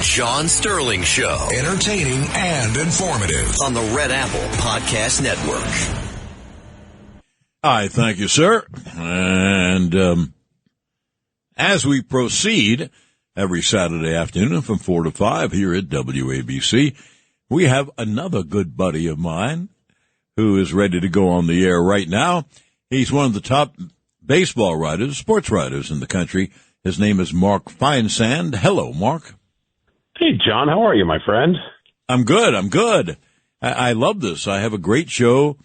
John Sterling Show. Entertaining and informative on the Red Apple Podcast Network. Hi, thank you, sir. And as we proceed every Saturday afternoon from 4 to 5 here at WABC, we have another good buddy of mine who is ready to go on the air right now. He's one of the top baseball writers, sports writers in the country. His name is Mark Feisand. Hello, Mark. Hey, John. How are you, my friend? I'm good. I love this. I have a great show.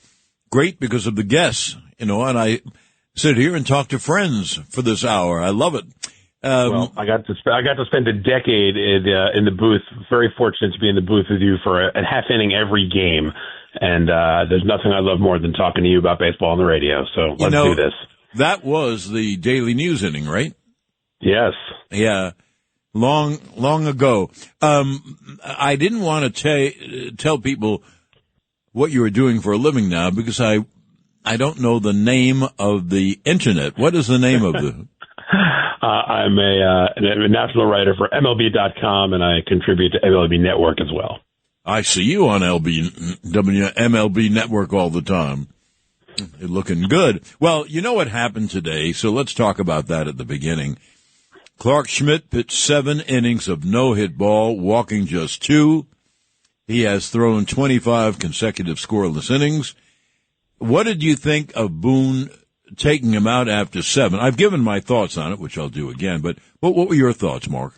Great because of the guests, and I sit here and talk to friends for this hour. I love it. Well, I got to spend a decade in the booth. Very fortunate to be in the booth with you for a half inning every game. And there's nothing I love more than talking to you about baseball on the radio. So let's do this. That was the daily news inning, right? Yes. Yeah. Long ago. I didn't want to tell people what you are doing for a living now because I don't know the name of the internet. What is the name of the? I'm a national writer for MLB.com, and I contribute to MLB Network as well. I see you on MLB Network all the time. You're looking good. Well, you know what happened today, so let's talk about that at the beginning. Clark Schmidt pitched 7 innings of no-hit ball, walking just 2. He has thrown 25 consecutive scoreless innings. What did you think of Boone taking him out after 7? I've given my thoughts on it, which I'll do again, but what were your thoughts, Mark?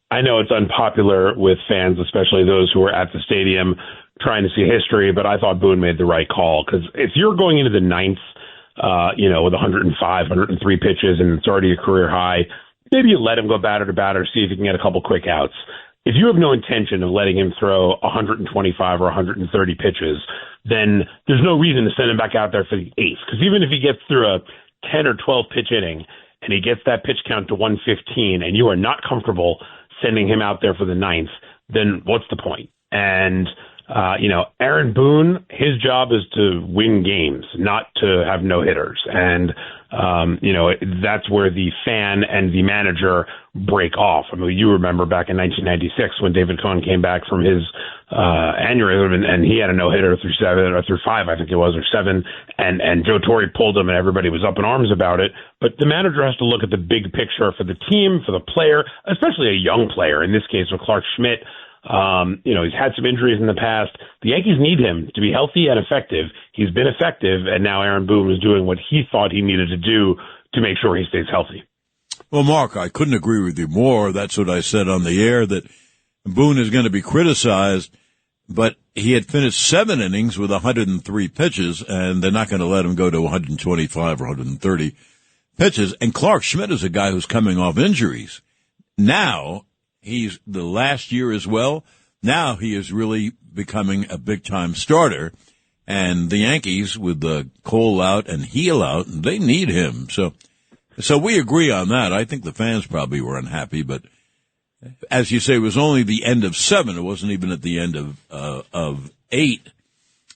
I know it's unpopular with fans, especially those who were at the stadium trying to see history, but I thought Boone made the right call because if you're going into the ninth, with 105, 103 pitches and it's already a career high, maybe you let him go batter to batter, see if he can get a couple quick outs. If you have no intention of letting him throw 125 or 130 pitches, then there's no reason to send him back out there for the 8th. Because even if he gets through a 10 or 12 pitch inning and he gets that pitch count to 115 and you are not comfortable sending him out there for the 9th, then what's the point? And, Aaron Boone, his job is to win games, not to have no hitters. And, that's where the fan and the manager break off. I mean, you remember back in 1996 when David Cohn came back from his aneurysm and he had a no-hitter through 5, I think it was, or 7, and Joe Torre pulled him and everybody was up in arms about it. But the manager has to look at the big picture for the team, for the player, especially a young player, in this case with Clark Schmidt. He's had some injuries in the past. The Yankees need him to be healthy and effective. He's been effective, and now Aaron Boone was doing what he thought he needed to do to make sure he stays healthy. Well, Mark, I couldn't agree with you more. That's what I said on the air, that Boone is going to be criticized, but he had finished 7 innings with 103 pitches, and they're not going to let him go to 125 or 130 pitches. And Clark Schmidt is a guy who's coming off injuries. Now, he's the last year as well. Now he is really becoming a big-time starter. And the Yankees, with the Cole out and Heel out, they need him. So we agree on that. I think the fans probably were unhappy, but as you say, it was only the end of 7. It wasn't even at the end of 8.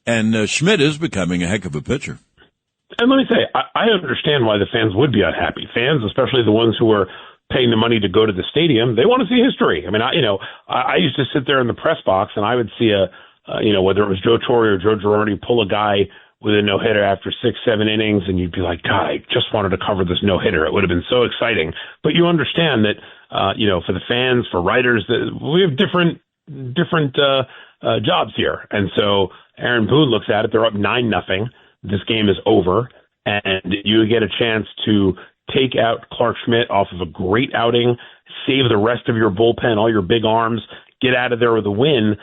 And Schmidt is becoming a heck of a pitcher. And let me say, I understand why the fans would be unhappy. Fans, especially the ones who are paying the money to go to the stadium, they want to see history. I mean, I used to sit there in the press box and I would see whether it was Joe Torre or Joe Girardi pull a guy with a no-hitter after 6, 7 innings, and you'd be like, God, I just wanted to cover this no-hitter. It would have been so exciting. But you understand that, for the fans, for writers, that we have different jobs here. And so Aaron Boone looks at it. They're up 9-0. This game is over, and you get a chance to take out Clark Schmidt off of a great outing, save the rest of your bullpen, all your big arms, get out of there with a win.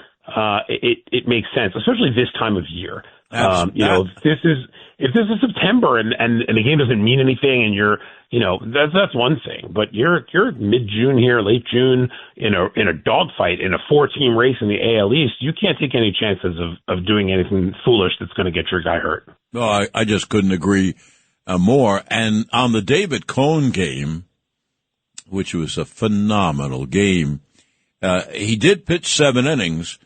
It makes sense, especially this time of year. If this is September and the game doesn't mean anything and you're, that's one thing, but you're mid-June here, late June in a dogfight in a 4-team race in the AL East. You can't take any chances of doing anything foolish that's going to get your guy hurt. No, I just couldn't agree more. And on the David Cohn game, which was a phenomenal game, he did pitch 7 innings.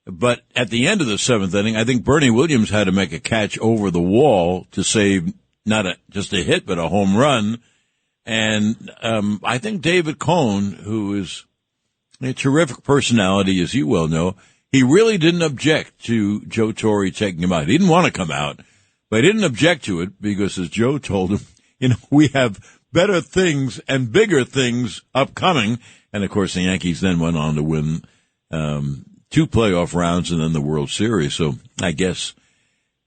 But at the end of the 7th inning, I think Bernie Williams had to make a catch over the wall to save not just a hit, but a home run. And I think David Cohn, who is A terrific personality, as you well know. He really didn't object to Joe Torre taking him out. He didn't want to come out, but he didn't object to it because, as Joe told him, we have better things and bigger things upcoming. And, of course, the Yankees then went on to win 2 playoff rounds and then the World Series. So I guess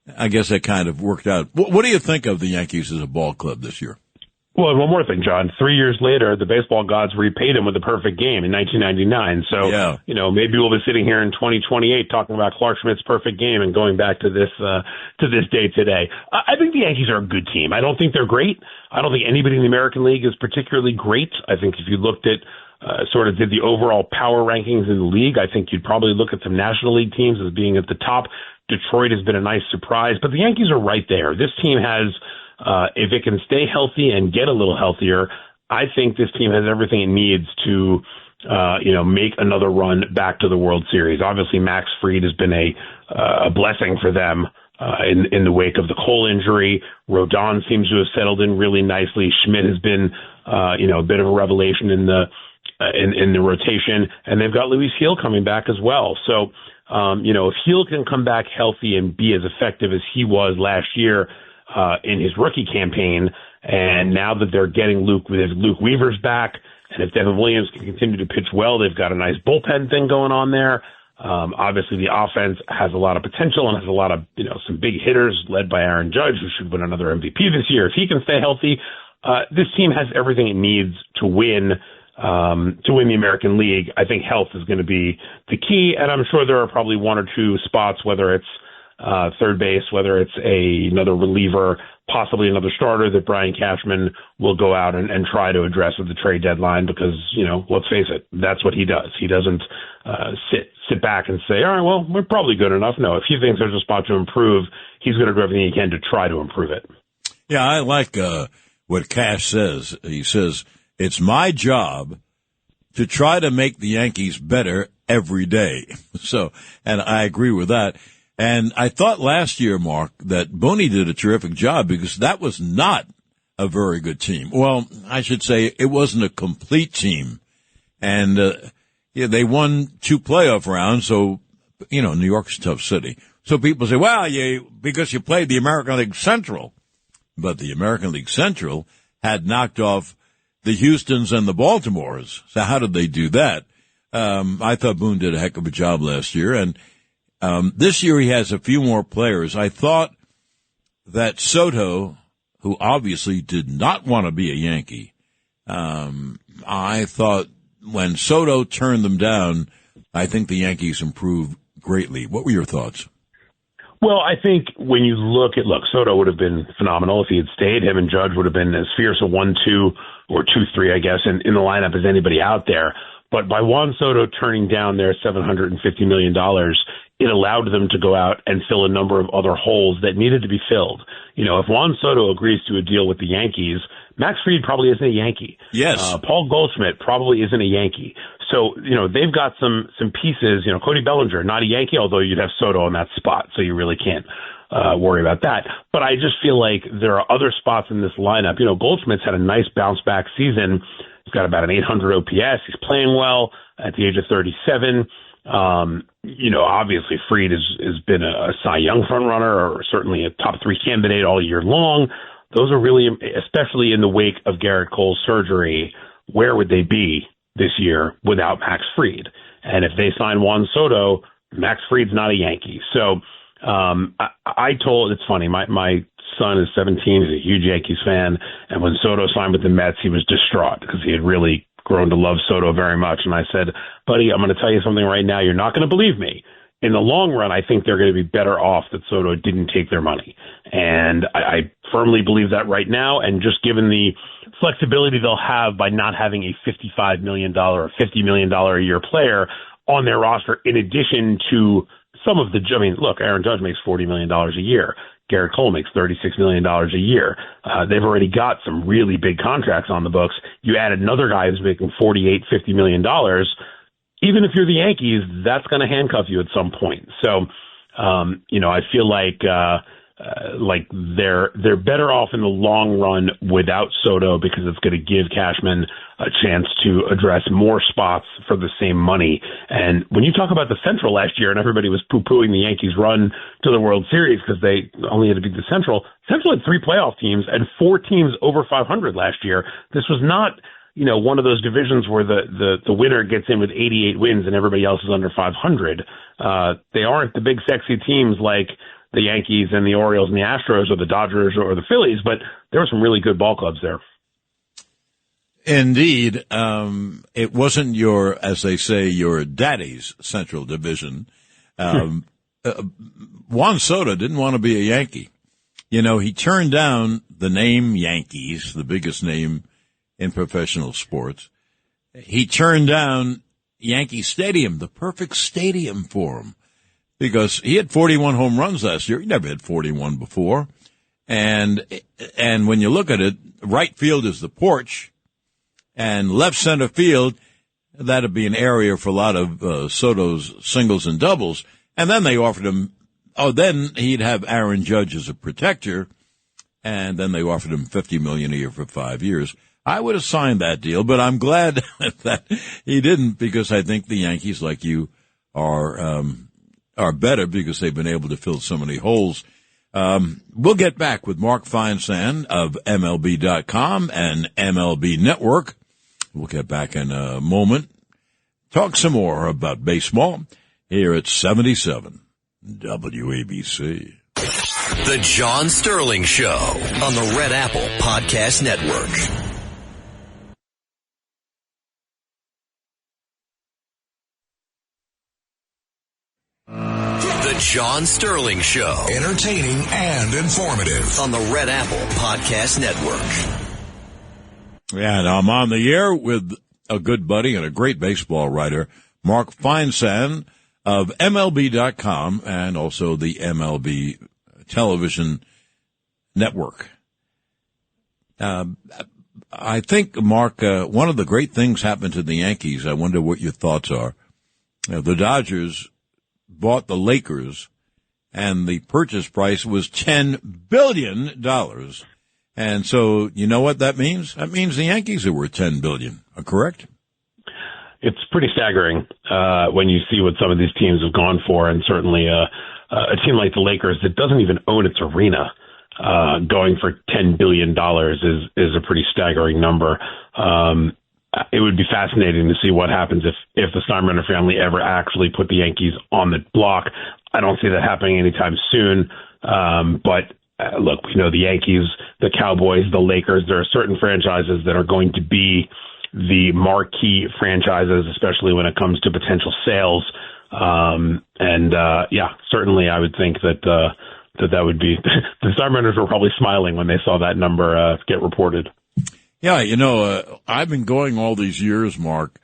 that kind of worked out. What do you think of the Yankees as a ball club this year? Well, and one more thing, John. 3 years later, the baseball gods repaid him with a perfect game in 1999. So, yeah. Maybe we'll be sitting here in 2028 talking about Clark Schmidt's perfect game and going back to this day today. I think the Yankees are a good team. I don't think they're great. I don't think anybody in the American League is particularly great. I think if you looked at did the overall power rankings in the league, I think you'd probably look at some National League teams as being at the top. Detroit has been a nice surprise, but the Yankees are right there. This team has, if it can stay healthy and get a little healthier, I think this team has everything it needs to, make another run back to the World Series. Obviously, Max Fried has been a blessing for them in the wake of the Cole injury. Rodon seems to have settled in really nicely. Schmidt has been, a bit of a revelation in the rotation, and they've got Luis Gil coming back as well. So, if Gil can come back healthy and be as effective as he was last year in his rookie campaign, and now that they're getting Luke Weaver's back, and if Devin Williams can continue to pitch well, they've got a nice bullpen thing going on there. Obviously, the offense has a lot of potential and has a lot of, some big hitters led by Aaron Judge, who should win another MVP this year. If he can stay healthy, this team has everything it needs to win the American League. I think health is going to be the key, and I'm sure there are probably 1 or 2 spots, whether it's third base, whether it's another reliever, possibly another starter that Brian Cashman will go out and try to address at the trade deadline because, let's face it, that's what he does. He doesn't sit back and say, all right, well, we're probably good enough. No, if he thinks there's a spot to improve, he's going to do everything he can to try to improve it. Yeah, I like what Cash says. He says, it's my job to try to make the Yankees better every day. So, and I agree with that. And I thought last year, Mark, that Booney did a terrific job because that was not a very good team. Well, I should say it wasn't a complete team. And, they won 2 playoff rounds. So, New York's a tough city. So people say, well, because you played the American League Central. But the American League Central had knocked off the Houstons and the Baltimores. So how did they do that? I thought Boone did a heck of a job last year. And this year he has a few more players. I thought that Soto, who obviously did not want to be a Yankee, I thought when Soto turned them down, I think the Yankees improved greatly. What were your thoughts? Well, I think when you look, Soto would have been phenomenal if he had stayed. Him and Judge would have been as fierce a 1-2 or 2-3, I guess, in the lineup as anybody out there. But by Juan Soto turning down their $750 million, it allowed them to go out and fill a number of other holes that needed to be filled. If Juan Soto agrees to a deal with the Yankees, Max Fried probably isn't a Yankee. Yes. Paul Goldschmidt probably isn't a Yankee. So, they've got some pieces. Cody Bellinger, not a Yankee, although you'd have Soto in that spot, so you really can't worry about that. But I just feel like there are other spots in this lineup. Goldschmidt's had a nice bounce-back season. He's got about an 800 OPS. He's playing well at the age of 37. Obviously Fried has been a Cy Young frontrunner or certainly a top 3 candidate all year long. Those are really, especially in the wake of Garrett Cole's surgery, where would they be this year without Max Fried? And if they sign Juan Soto, Max Fried's not a Yankee. So it's funny, my son is 17, he's a huge Yankees fan, and when Soto signed with the Mets, he was distraught because he had really grown to love Soto very much. And I said, buddy, I'm going to tell you something right now. You're not going to believe me. In the long run, I think they're going to be better off that Soto didn't take their money. And I firmly believe that right now. And just given the flexibility they'll have by not having a $55 million or $50 million a year player on their roster, in addition to some of the, look, Aaron Judge makes $40 million a year. Garrett Cole makes $36 million a year. They've already got some really big contracts on the books. You add another guy who's making $50 million. Even if you're the Yankees, that's going to handcuff you at some point. So, I feel like like they're better off in the long run without Soto because it's going to give Cashman a chance to address more spots for the same money. And when you talk about the Central last year and everybody was poo-pooing the Yankees' run to the World Series because they only had to beat the Central had 3 playoff teams and 4 teams over 500 last year. This was not, one of those divisions where the winner gets in with 88 wins and everybody else is under 500. They aren't the big sexy teams like the Yankees and the Orioles and the Astros or the Dodgers or the Phillies, but there were some really good ball clubs there. Indeed. It wasn't as they say, your daddy's Central Division. Juan Soto didn't want to be a Yankee. He turned down the name Yankees, the biggest name in professional sports. He turned down Yankee Stadium, the perfect stadium for him, because he had 41 home runs last year. He never had 41 before. And when you look at it, right field is the porch, and left center field, that'd be an area for a lot of Soto's singles and doubles. And then they offered him, then he'd have Aaron Judge as a protector, and then they offered him $50 million a year for 5 years. I would have signed that deal, but I'm glad that he didn't, because I think the Yankees, like you, are better because they've been able to fill so many holes. We'll get back with Mark Feisand of MLB.com and MLB Network. We'll get back in a moment. Talk some more about baseball here at 77 WABC. The John Sterling Show on the Red Apple Podcast Network. The John Sterling Show. Entertaining and informative on the Red Apple Podcast Network. Yeah, and I'm on the air with a good buddy and a great baseball writer, Mark Feisand of MLB.com and also the MLB television network. I think, Mark, one of the great things happened to the Yankees. I wonder what your thoughts are. The Dodgers bought the Lakers, and the purchase price was $10 billion. And so, you know what that means? That means the Yankees are worth $10 billion. Correct? It's pretty staggering when you see what some of these teams have gone for, and certainly a team like the Lakers that doesn't even own its arena going for $10 billion is a pretty staggering number. It would be fascinating to see what happens if the Steinbrenner family ever actually put the Yankees on the block. I don't see that happening anytime soon. But look, we know the Yankees, the Cowboys, the Lakers. There are certain franchises that are going to be the marquee franchises, especially when it comes to potential sales. Certainly I would think that would be the Steinbrenners were probably smiling when they saw that number get reported. Yeah, I've been going all these years, Mark.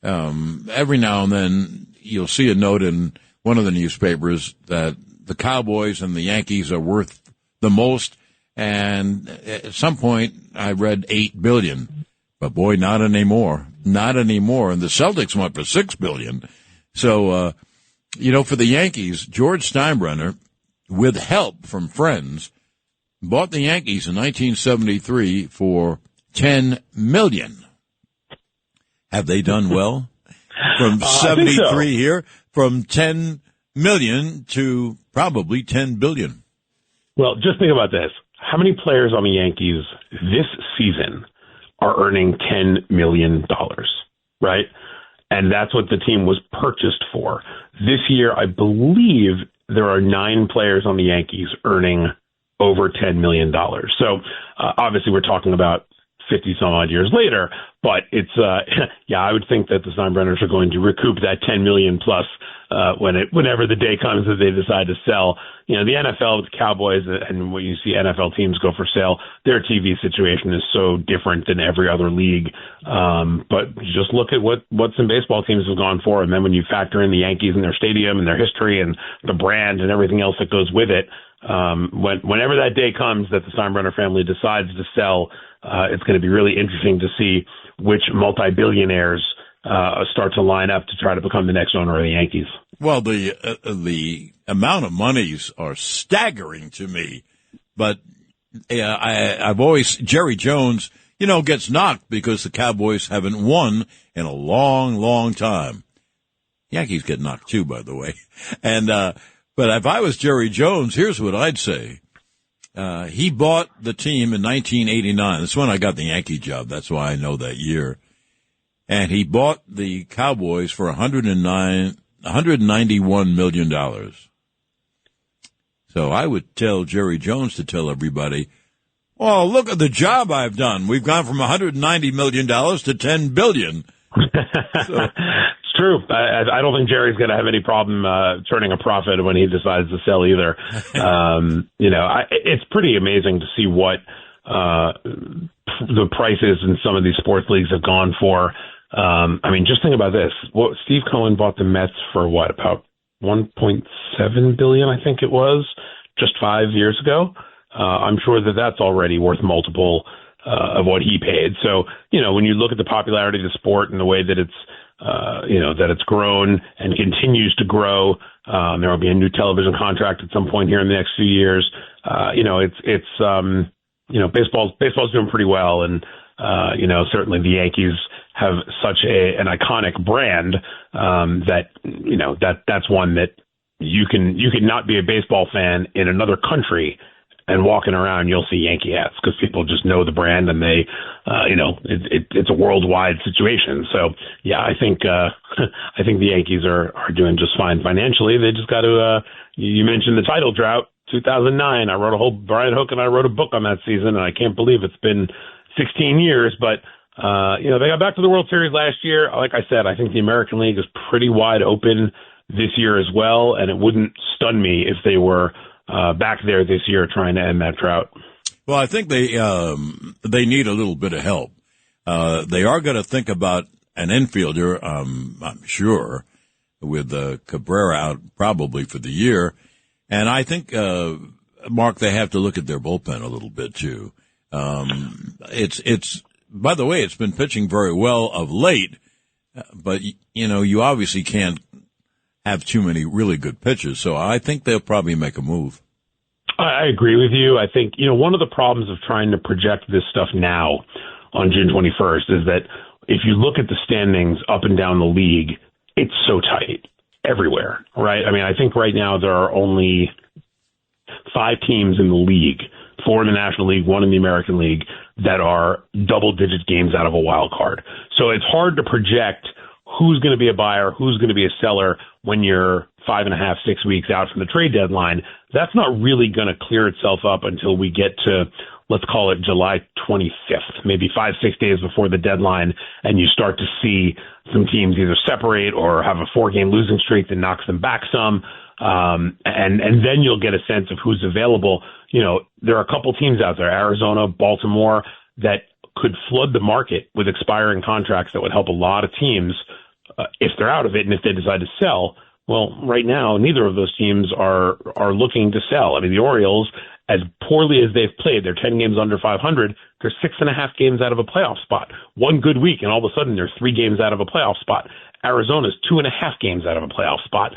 Every now and then you'll see a note in one of the newspapers that the Cowboys and the Yankees are worth the most. And at some point I read $8 billion, but boy, not anymore. Not anymore. And the Celtics went for $6 billion. So, for the Yankees, George Steinbrenner, with help from friends, bought the Yankees in 1973 for $10 million. Have they done well? From 73 here, from $10 million to probably $10 billion. Well, just think about this. How many players on the Yankees this season are earning $10 million, right? And that's what the team was purchased for. This year, I believe there are 9 players on the Yankees earning over $10 million. So obviously we're talking about 50 some odd years later, but it's, I would think that the Steinbrenners are going to recoup that 10 million plus, whenever the day comes that they decide to sell. The NFL with the Cowboys and when you see NFL teams go for sale, their TV situation is so different than every other league. But just look at what some baseball teams have gone for. And then when you factor in the Yankees and their stadium and their history and the brand and everything else that goes with it, whenever that day comes that the Steinbrenner family decides to sell, it's going to be really interesting to see which multi-billionaires start to line up to try to become the next owner of the Yankees. Well, the amount of monies are staggering to me, but I've always Jerry Jones, gets knocked because the Cowboys haven't won in a long, long time. Yankees get knocked too, by the way. And but if I was Jerry Jones, here's what I'd say. He bought the team in 1989. That's when I got the Yankee job. That's why I know that year. And he bought the Cowboys for $191 million. So I would tell Jerry Jones to tell everybody, well, look at the job I've done. We've gone from $190 million to $10 billion. It's true. I don't think Jerry's going to have any problem turning a profit when he decides to sell either. It's pretty amazing to see what the prices in some of these sports leagues have gone for. Just think about this. Steve Cohen bought the Mets for about $1.7 billion, I think it was, just 5 years ago. I'm sure that's already worth multiple of what he paid. So, when you look at the popularity of the sport and the way that it's, that it's grown and continues to grow, there will be a new television contract at some point here in the next few years. Baseball's doing pretty well. And, certainly the Yankees have such an iconic brand, that's one that you can not be a baseball fan in another country and walking around, you'll see Yankee hats because people just know the brand and they, it's a worldwide situation. So yeah, I think the Yankees are doing just fine financially. They just got to, you mentioned the title drought, 2009. Brian Hook and I wrote a book on that season, and I can't believe it's been 16 years, but they got back to the World Series last year. Like I said, I think the American League is pretty wide open this year as well, and it wouldn't stun me if they were back there this year trying to end that drought. Well, I think they need a little bit of help. They are going to think about an infielder, I'm sure, with Cabrera out probably for the year. And I think, Mark, they have to look at their bullpen a little bit too. It's by the way, it's been pitching very well of late, but you obviously can't have too many really good pitchers. So I think they'll probably make a move. I agree with you. I think, one of the problems of trying to project this stuff now on June 21st is that if you look at the standings up and down the league, it's so tight everywhere, right? I think right now there are only 5 teams in the league, 4 in the National League, 1 in the American League, that are double-digit games out of a wild card. So it's hard to project who's going to be a buyer, who's going to be a seller when you're 5.5, 6 weeks out from the trade deadline. That's not really going to clear itself up until we get to, let's call it July 25th, maybe 5-6 days before the deadline, and you start to see some teams either separate or have a 4-game losing streak that knocks them back some. And then you'll get a sense of who's available. There are a couple teams out there, Arizona, Baltimore, that could flood the market with expiring contracts that would help a lot of teams if they're out of it and if they decide to sell. Well, right now, neither of those teams are looking to sell. The Orioles, as poorly as they've played, they're 10 games under 500. They're 6.5 games out of a playoff spot. One good week, and all of a sudden they're 3 games out of a playoff spot. Arizona's 2.5 games out of a playoff spot,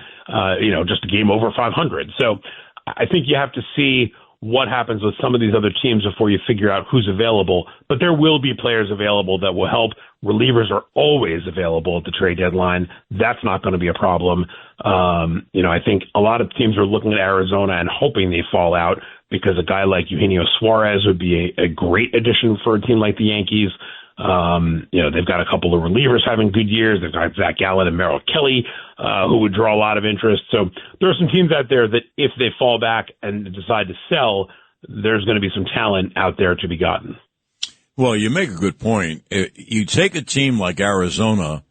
just a game over 500. So I think you have to see what happens with some of these other teams before you figure out who's available. But there will be players available that will help. Relievers are always available at the trade deadline. That's not going to be a problem. I think a lot of teams are looking at Arizona and hoping they fall out because a guy like Eugenio Suarez would be a great addition for a team like the Yankees. They've got a couple of relievers having good years. They've got Zach Gallen and Merrill Kelly, who would draw a lot of interest. So there are some teams out there that if they fall back and decide to sell, there's going to be some talent out there to be gotten. Well, you make a good point. You take a team like Arizona,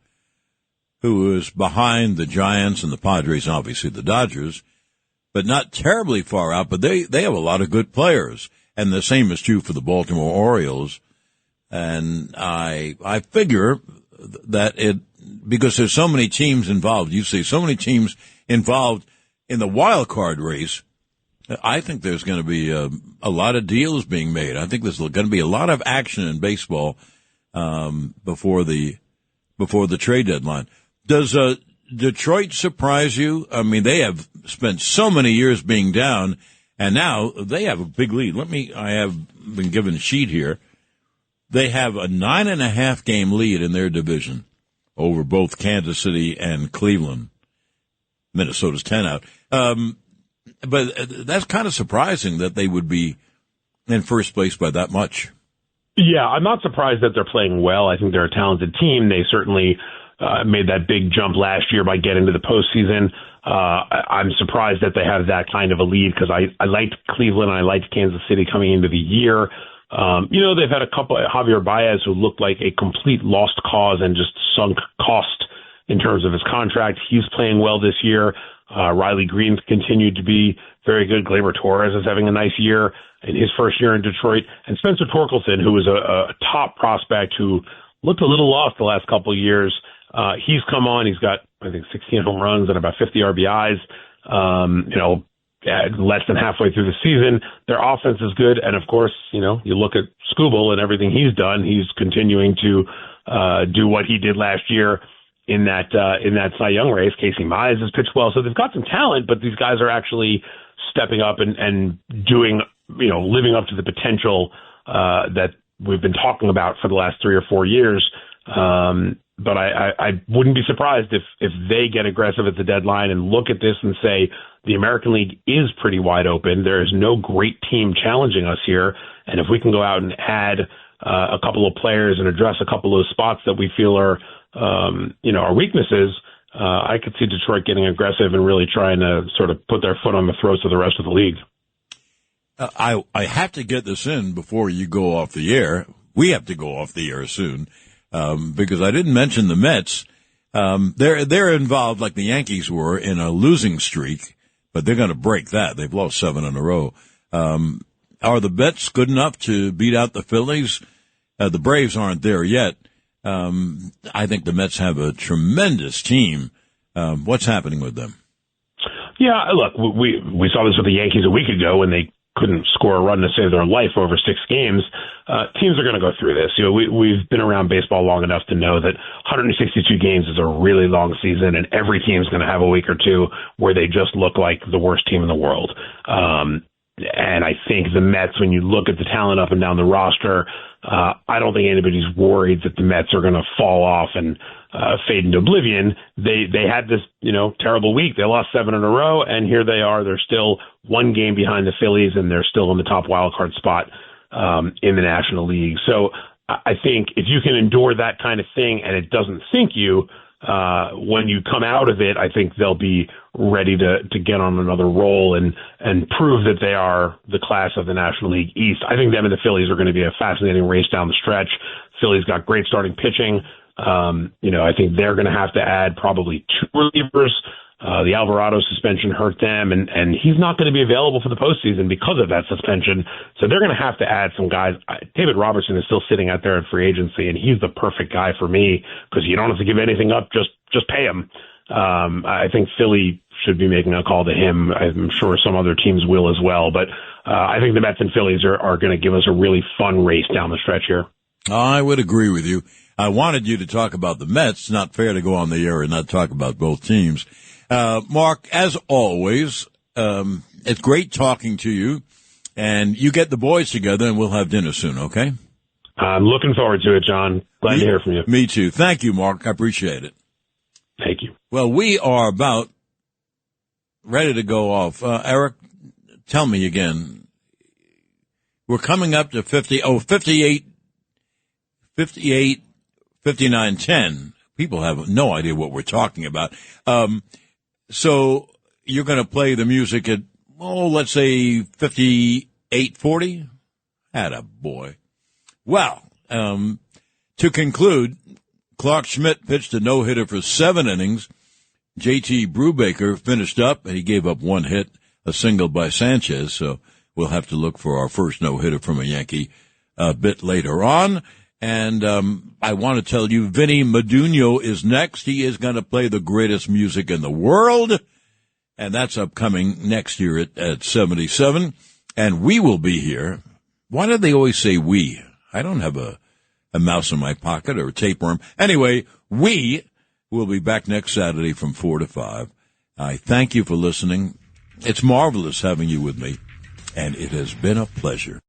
who is behind the Giants and the Padres, and obviously the Dodgers, but not terribly far out, but they have a lot of good players. And the same is true for the Baltimore Orioles. And I figure that because there's so many teams involved, you see so many teams involved in the wild card race, I think there's going to be a lot of deals being made. I think there's going to be a lot of action in baseball before the before the trade deadline. Does Detroit surprise you? I mean, they have spent so many years being down, and now they have a big lead. I have been given a sheet here. They have a 9.5 game lead in their division over both Kansas City and Cleveland. Minnesota's 10 out. But that's kind of surprising that they would be in first place by that much. Yeah, I'm not surprised that they're playing well. I think they're a talented team. They certainly made that big jump last year by getting to the postseason. I'm surprised that they have that kind of a lead because I liked Cleveland and I liked Kansas City coming into the year. They've had a couple, Javier Baez, who looked like a complete lost cause and just sunk cost in terms of his contract. He's playing well this year. Riley Green's continued to be very good. Gleyber Torres is having a nice year in his first year in Detroit. And Spencer Torkelson, who was a top prospect who looked a little lost the last couple of years, he's come on. He's got, I think, 16 home runs and about 50 RBIs. Less than halfway through the season. Their offense is good. And of course, you look at Skubal and everything he's done. He's continuing to do what he did last year in that Cy Young race. Casey Mize has pitched well. So they've got some talent, but these guys are actually stepping up and doing, living up to the potential that we've been talking about for the last 3 or 4 years. But I wouldn't be surprised if they get aggressive at the deadline and look at this and say the American League is pretty wide open. There is no great team challenging us here. And if we can go out and add a couple of players and address a couple of spots that we feel are, our weaknesses, I could see Detroit getting aggressive and really trying to sort of put their foot on the throats of the rest of the league. I have to get this in before you go off the air. We have to go off the air soon. Because I didn't mention the Mets. They're involved like the Yankees were in a losing streak, but they're going to break that. They've lost 7 in a row. Are the Mets good enough to beat out the Phillies? The Braves aren't there yet. I think the Mets have a tremendous team. What's happening with them? Yeah, look, we saw this with the Yankees a week ago when they couldn't score a run to save their life over 6 games. Teams are going to go through this. We've been around baseball long enough to know that 162 games is a really long season, and every team's going to have a week or two where they just look like the worst team in the world. And I think the Mets, when you look at the talent up and down the roster, I don't think anybody's worried that the Mets are going to fall off and fade into oblivion. They had this, terrible week. They lost 7 in a row, and here they are. They're still 1 game behind the Phillies, and they're still in the top wild card spot in the National League. So I think if you can endure that kind of thing and it doesn't sink you, when you come out of it, I think they'll be ready to get on another roll and prove that they are the class of the National League East. I think them and the Phillies are going to be a fascinating race down the stretch. Phillies got great starting pitching. I think they're going to have to add probably 2 relievers. The Alvarado suspension hurt them, and he's not going to be available for the postseason because of that suspension. So they're going to have to add some guys. David Robertson is still sitting out there in free agency, and he's the perfect guy for me because you don't have to give anything up, just pay him. I think Philly should be making a call to him. I'm sure some other teams will as well. But I think the Mets and Phillies are going to give us a really fun race down the stretch here. I would agree with you. I wanted you to talk about the Mets. It's not fair to go on the air and not talk about both teams. Mark, as always, it's great talking to you. And you get the boys together and we'll have dinner soon, okay? I'm looking forward to it, John. Glad to hear from you. Me too. Thank you, Mark. I appreciate it. Thank you. Well, we are about ready to go off. Eric, tell me again. We're coming up to 58, 59, 10. People have no idea what we're talking about. So you're going to play the music at, let's say 58:40? Attaboy. Well, to conclude, Clark Schmidt pitched a no-hitter for 7 innings. J.T. Brubaker finished up, and he gave up 1 hit, a single by Sanchez. So we'll have to look for our first no-hitter from a Yankee a bit later on. And I want to tell you, Vinny Madunio is next. He is going to play the greatest music in the world, and that's upcoming next year at 77. And we will be here. Why do they always say we? I don't have a mouse in my pocket or a tapeworm. Anyway, We will be back next Saturday from 4 to 5. I thank you for listening. It's marvelous having you with me, and it has been a pleasure.